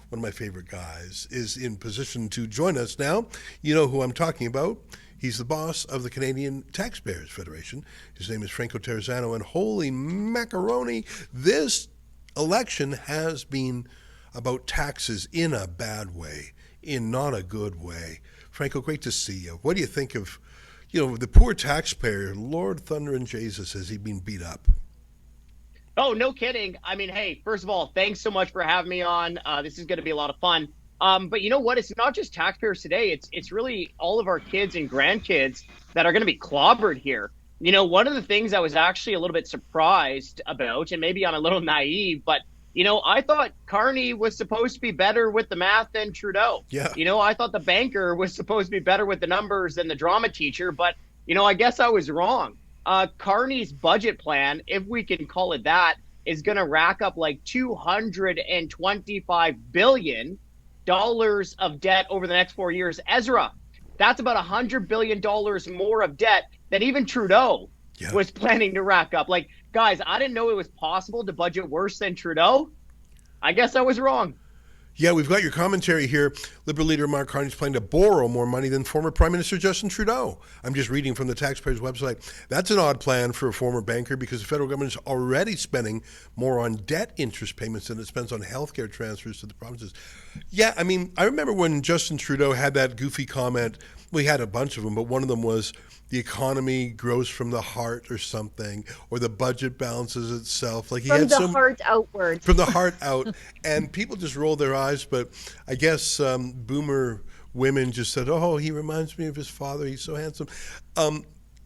one of my favorite guys, is in position to join us now. You know who I'm talking about. He's the boss of the Canadian Taxpayers Federation. His name is Franco Terrazzano, and holy macaroni, this election has been about taxes in a bad way, in not a good way. Franco, great to see you. What do you think of, the poor taxpayer? Lord Thunder and Jesus, has he been beat up? Oh, no kidding. I mean, hey, first of all, thanks so much for having me on. This is going to be a lot of fun. But you know what? It's not just taxpayers today. It's really all of our kids and grandkids that are going to be clobbered here. One of the things I was actually a little bit surprised about, and maybe I'm a little naive, but I thought Carney was supposed to be better with the math than Trudeau. Yeah. I thought the banker was supposed to be better with the numbers than the drama teacher, but I guess I was wrong. Carney's budget plan, if we can call it that, is going to rack up like $225 billion of debt over the next 4 years. Ezra, that's about $100 billion more of debt than even Trudeau was planning to rack up. Like, guys, I didn't know it was possible to budget worse than Trudeau. I guess I was wrong. Yeah, we've got your commentary here. Liberal leader Mark Carney's planning to borrow more money than former Prime Minister Justin Trudeau. I'm just reading from the taxpayers' website. That's an odd plan for a former banker because the federal government is already spending more on debt interest payments than it spends on healthcare transfers to the provinces. Yeah, I mean, I remember when Justin Trudeau had that goofy comment. We had a bunch of them, but one of them was the economy grows from the heart or something, or the budget balances itself. Like he from had the heart outward. From the heart out. And people just rolled their eyes, but I guess boomer women just said, oh, he reminds me of his father. He's so handsome.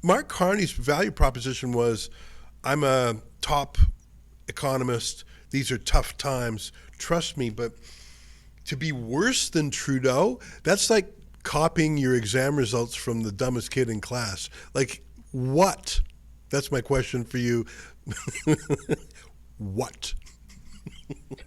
Mark Carney's value proposition was, I'm a top economist. These are tough times. Trust me. But to be worse than Trudeau, that's like copying your exam results from the dumbest kid in class. Like, what? That's my question for you. What?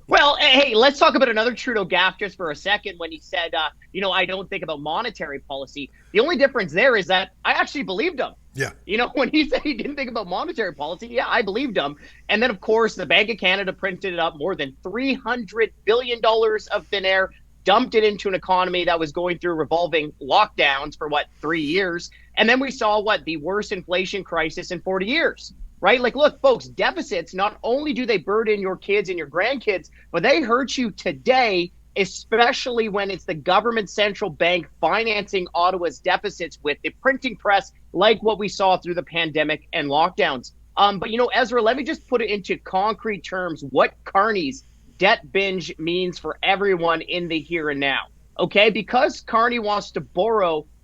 Well, hey, let's talk about another Trudeau gaffe just for a second when he said, I don't think about monetary policy. The only difference there is that I actually believed him. Yeah. When he said he didn't think about monetary policy, yeah, I believed him. And then, of course, the Bank of Canada printed up more than $300 billion of thin air, dumped it into an economy that was going through revolving lockdowns for 3 years. And then we saw the worst inflation crisis in 40 years, right? Like, look, folks, deficits, not only do they burden your kids and your grandkids, but they hurt you today, especially when it's the government central bank financing Ottawa's deficits with the printing press, like what we saw through the pandemic and lockdowns. But, Ezra, let me just put it into concrete terms what Carney's debt binge means for everyone in the here and now. Okay, because Carney wants to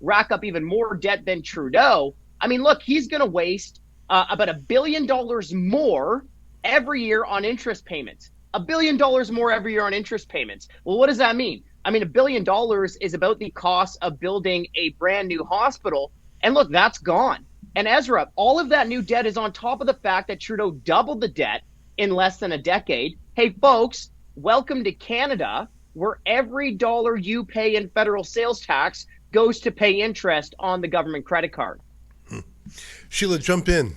rack up even more debt than Trudeau. I mean, look, he's going to waste about $1 billion more every year on interest payments. $1 billion more every year on interest payments. Well, what does that mean? I mean, $1 billion is about the cost of building a brand new hospital. And look, that's gone. And Ezra, all of that new debt is on top of the fact that Trudeau doubled the debt in less than a decade. Hey, folks, welcome to Canada, where every dollar you pay in federal sales tax goes to pay interest on the government credit card. Sheila, jump in.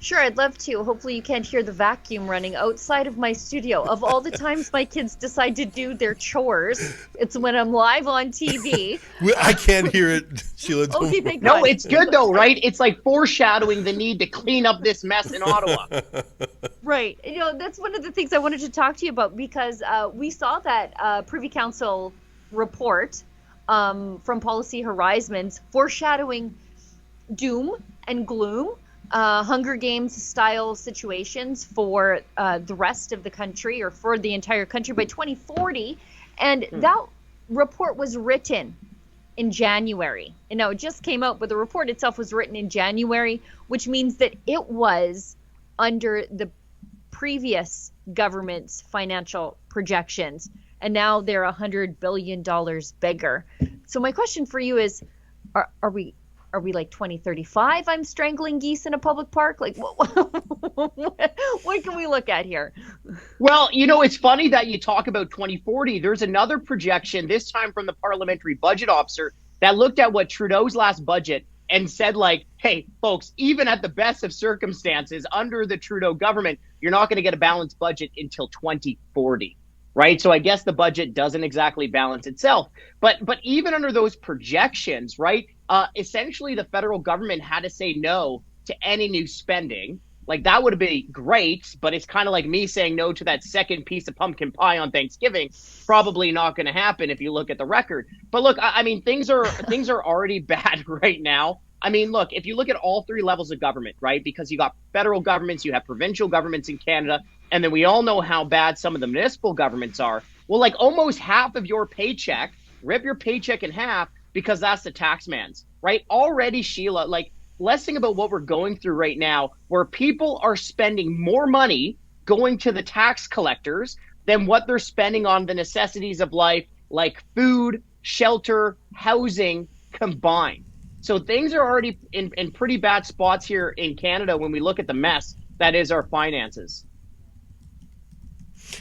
Sure, I'd love to. Hopefully you can't hear the vacuum running outside of my studio. Of all the times my kids decide to do their chores, it's when I'm live on TV. I can't hear it, Sheila. Okay, thank No, God. it's good though, right? It's like foreshadowing the need to clean up this mess in Ottawa. Right. That's one of the things I wanted to talk to you about because we saw that Privy Council report from Policy Horizons foreshadowing doom and gloom, Hunger Games style situations for the rest of the country or for the entire country by 2040. And that report was written in January. And now it just came out, but the report itself was written in January, which means that it was under the previous government's financial projections. And now they're $100 billion bigger. So my question for you is, are we like 2035? I'm strangling geese in a public park? Like, what can we look at here? Well, it's funny that you talk about 2040. There's another projection, this time from the parliamentary budget officer, that looked at what Trudeau's last budget and said, hey, folks, even at the best of circumstances under the Trudeau government, you're not going to get a balanced budget until 2040. right? So I guess the budget doesn't exactly balance itself. But even under those projections, right? Essentially, the federal government had to say no to any new spending. Like that would have been great, but it's kind of like me saying no to that second piece of pumpkin pie on Thanksgiving. Probably not going to happen if you look at the record. But look, I mean, things are already bad right now. I mean, look, if you look at all three levels of government, right? Because you got federal governments, you have provincial governments in Canada, and then we all know how bad some of the municipal governments are. Well, like almost half of your paycheck, rip your paycheck in half because that's the tax man's, right? Already, Sheila, like let's think about what we're going through right now, where people are spending more money going to the tax collectors than what they're spending on the necessities of life, like food, shelter, housing combined. So things are already in pretty bad spots here in Canada when we look at the mess that is our finances.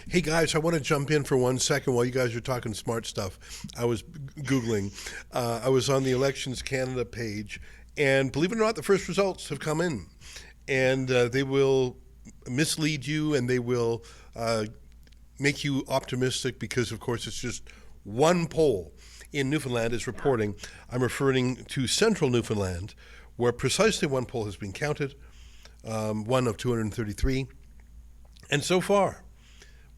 Hey guys, I want to jump in for 1 second while you guys are talking smart stuff. I was Googling. I was on the Elections Canada page, and believe it or not, the first results have come in. And they will mislead you, and they will make you optimistic because, of course, it's just one poll in Newfoundland is reporting. I'm referring to central Newfoundland, where precisely one poll has been counted, one of 233. And so far,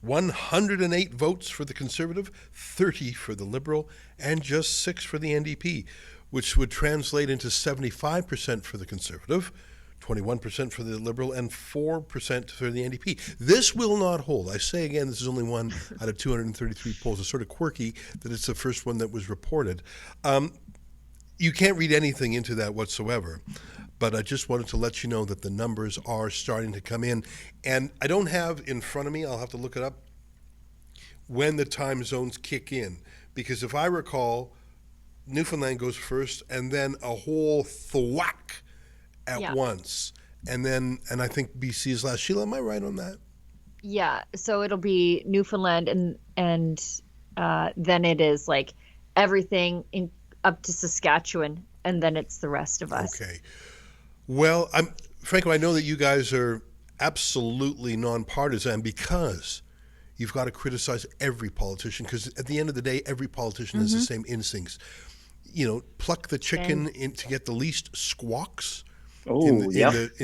108 votes for the Conservative, 30 for the Liberal, and just 6 for the NDP, which would translate into 75% for the Conservative, 21% for the Liberal, and 4% for the NDP. This will not hold. I say again, this is only one out of 233 polls. It's sort of quirky that it's the first one that was reported. You can't read anything into that whatsoever, but I just wanted to let you know that the numbers are starting to come in. And I don't have in front of me, I'll have to look it up, when the time zones kick in. Because if I recall, Newfoundland goes first, and then a whole thwack at once. And I think BC is last. Sheila, am I right on that? Yeah, so it'll be Newfoundland and then it is like everything up to Saskatchewan, and then it's the rest of us. Okay. Well, Franco, I know that you guys are absolutely nonpartisan because you've got to criticize every politician, because at the end of the day, every politician has the same instincts. You know, pluck the chicken in to get the least squawks in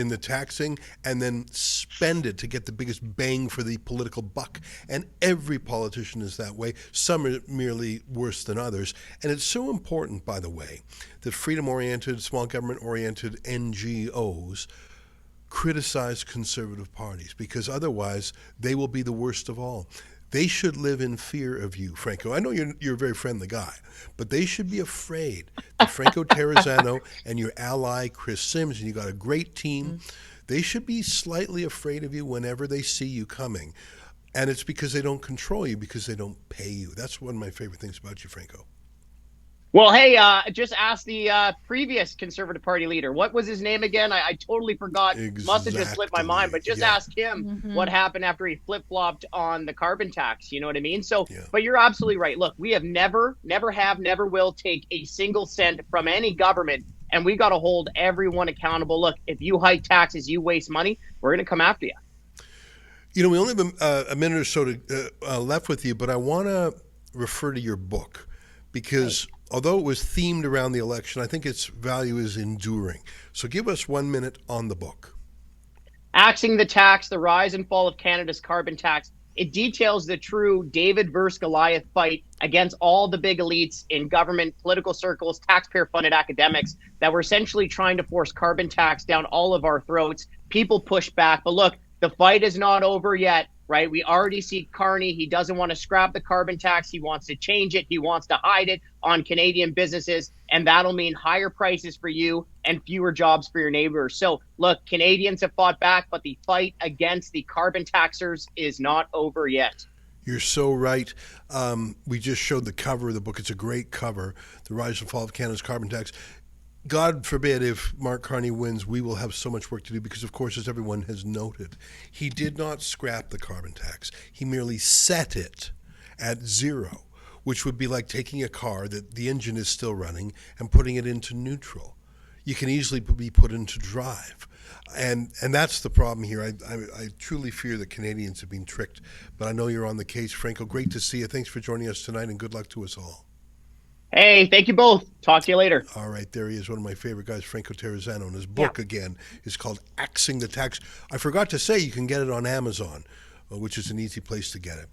the taxing, and then spend it to get the biggest bang for the political buck. And every politician is that way. Some are merely worse than others. And it's so important, by the way, that freedom-oriented, small government-oriented NGOs criticize conservative parties, because otherwise they will be the worst of all. They should live in fear of you, Franco. I know you're a very friendly guy, but they should be afraid that Franco Terrazzano and your ally, Chris Sims, and you got a great team, they should be slightly afraid of you whenever they see you coming. And it's because they don't control you, because they don't pay you. That's one of my favorite things about you, Franco. Well, hey, just ask the previous Conservative Party leader. What was his name again? I totally forgot. Exactly. Must have just slipped my mind. But just ask him what happened after he flip-flopped on the carbon tax. You know what I mean? So, but you're absolutely right. Look, we have never will take a single cent from any government, and we got to hold everyone accountable. Look, if you hike taxes, you waste money, we're going to come after you. You know, we only have a minute or so left with you, but I want to refer to your book, because although it was themed around the election, I think its value is enduring. So give us 1 minute on the book. Axing the Tax, The Rise and Fall of Canada's Carbon Tax. It details the true David versus Goliath fight against all the big elites in government, political circles, taxpayer-funded academics that were essentially trying to force carbon tax down all of our throats. People push back. But look, the fight is not over yet. Right? We already see Carney. He doesn't want to scrap the carbon tax. He wants to change it. He wants to hide it on Canadian businesses. And that'll mean higher prices for you and fewer jobs for your neighbors. So look, Canadians have fought back, but the fight against the carbon taxers is not over yet. You're so right. We just showed the cover of the book. It's a great cover, The Rise and Fall of Canada's Carbon Tax. God forbid if Mark Carney wins, we will have so much work to do because, of course, as everyone has noted, he did not scrap the carbon tax. He merely set it at zero, which would be like taking a car that the engine is still running and putting it into neutral. you can easily be put into drive. And that's the problem here. I truly fear that Canadians have been tricked, but I know you're on the case. Franco, great to see you. Thanks for joining us tonight, and good luck to us all. Hey, thank you both. Talk to you later. All right, there he is, one of my favorite guys, Franco Terrazzano. And his book, again, is called Axing the Tax. I forgot to say you can get it on Amazon, which is an easy place to get it.